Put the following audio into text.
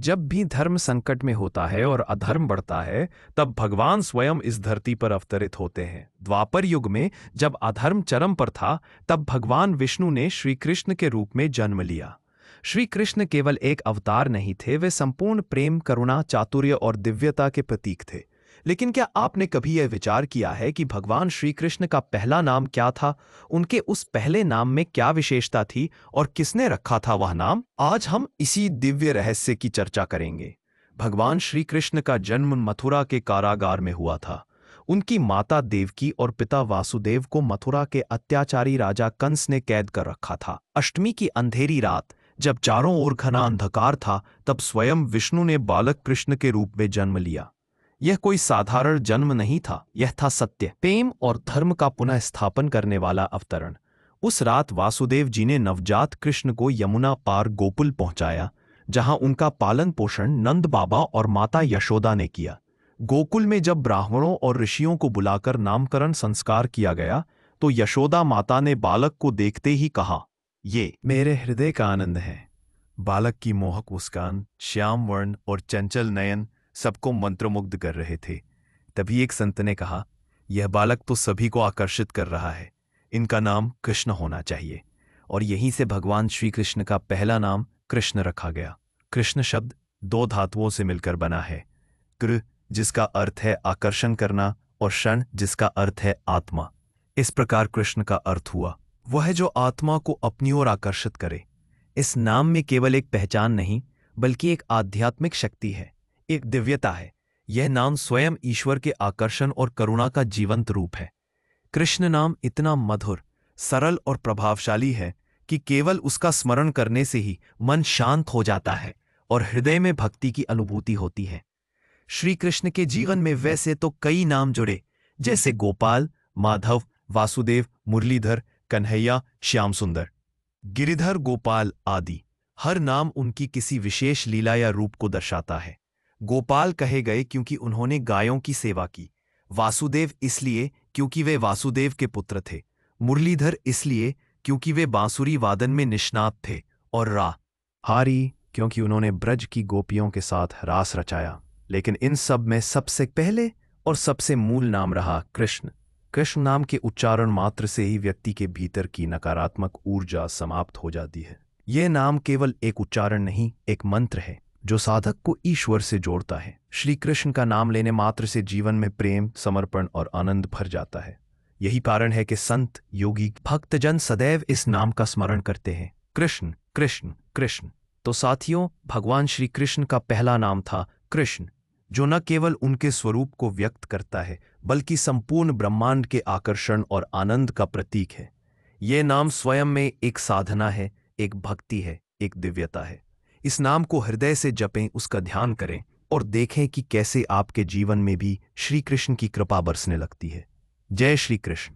जब भी धर्म संकट में होता है और अधर्म बढ़ता है, तब भगवान स्वयं इस धरती पर अवतरित होते हैं। द्वापर युग में जब अधर्म चरम पर था, तब भगवान विष्णु ने श्री कृष्ण के रूप में जन्म लिया। श्री कृष्ण केवल एक अवतार नहीं थे, वे संपूर्ण प्रेम, करुणा, चातुर्य और दिव्यता के प्रतीक थे। लेकिन क्या आपने कभी यह विचार किया है कि भगवान श्री कृष्ण का पहला नाम क्या था? उनके उस पहले नाम में क्या विशेषता थी और किसने रखा था वह नाम? आज हम इसी दिव्य रहस्य की चर्चा करेंगे। भगवान श्री कृष्ण का जन्म मथुरा के कारागार में हुआ था। उनकी माता देवकी और पिता वासुदेव को मथुरा के अत्याचारी राजा कंस ने कैद कर रखा था। अष्टमी की अंधेरी रात, जब चारों ओर घना अंधकार था, तब स्वयं विष्णु ने बालक कृष्ण के रूप में जन्म लिया। यह कोई साधारण जन्म नहीं था, यह था सत्य, प्रेम और धर्म का पुनः स्थापन करने वाला अवतरण। उस रात वासुदेव जी ने नवजात कृष्ण को यमुना पार गोकुल पहुंचाया, जहां उनका पालन पोषण नंद बाबा और माता यशोदा ने किया। गोकुल में जब ब्राह्मणों और ऋषियों को बुलाकर नामकरण संस्कार किया गया, तो यशोदा माता ने बालक को देखते ही कहा, ये मेरे हृदय का आनंद है। बालक की मोहक मुस्कान, श्याम वर्ण और चंचल नयन सबको मंत्रमुग्ध कर रहे थे। तभी एक संत ने कहा, यह बालक तो सभी को आकर्षित कर रहा है, इनका नाम कृष्ण होना चाहिए। और यहीं से भगवान श्री कृष्ण का पहला नाम कृष्ण रखा गया। कृष्ण शब्द दो धातुओं से मिलकर बना है, कृ जिसका अर्थ है आकर्षण करना और षण जिसका अर्थ है आत्मा। इस प्रकार कृष्ण का अर्थ हुआ वह जो आत्मा को अपनी ओर आकर्षित करे। इस नाम में केवल एक पहचान नहीं, बल्कि एक आध्यात्मिक शक्ति है, एक दिव्यता है। यह नाम स्वयं ईश्वर के आकर्षण और करुणा का जीवंत रूप है। कृष्ण नाम इतना मधुर, सरल और प्रभावशाली है कि केवल उसका स्मरण करने से ही मन शांत हो जाता है और हृदय में भक्ति की अनुभूति होती है। श्री कृष्ण के जीवन में वैसे तो कई नाम जुड़े, जैसे गोपाल, माधव, वासुदेव, मुरलीधर, कन्हैया, श्याम सुंदर, गिरिधर, गोपाल आदि। हर नाम उनकी किसी विशेष लीला या रूप को दर्शाता है। गोपाल कहे गए क्योंकि उन्होंने गायों की सेवा की। वासुदेव इसलिए क्योंकि वे वासुदेव के पुत्र थे। मुरलीधर इसलिए क्योंकि वे बांसुरी वादन में निष्णात थे। और हारी क्योंकि उन्होंने ब्रज की गोपियों के साथ रास रचाया। लेकिन इन सब में सबसे पहले और सबसे मूल नाम रहा कृष्ण। कृष्ण नाम के उच्चारण मात्र से ही व्यक्ति के भीतर की नकारात्मक ऊर्जा समाप्त हो जाती है। यह नाम केवल एक उच्चारण नहीं, एक मंत्र है जो साधक को ईश्वर से जोड़ता है। श्री कृष्ण का नाम लेने मात्र से जीवन में प्रेम, समर्पण और आनंद भर जाता है। यही कारण है कि संत, योगी, भक्तजन सदैव इस नाम का स्मरण करते हैं, कृष्ण कृष्ण कृष्ण। तो साथियों, भगवान श्री कृष्ण का पहला नाम था कृष्ण, जो न केवल उनके स्वरूप को व्यक्त करता है, बल्कि संपूर्ण ब्रह्मांड के आकर्षण और आनंद का प्रतीक है। यह नाम स्वयं में एक साधना है, एक भक्ति है, एक दिव्यता है। इस नाम को हृदय से जपें, उसका ध्यान करें और देखें कि कैसे आपके जीवन में भी श्री कृष्ण की कृपा बरसने लगती है। जय श्री कृष्ण।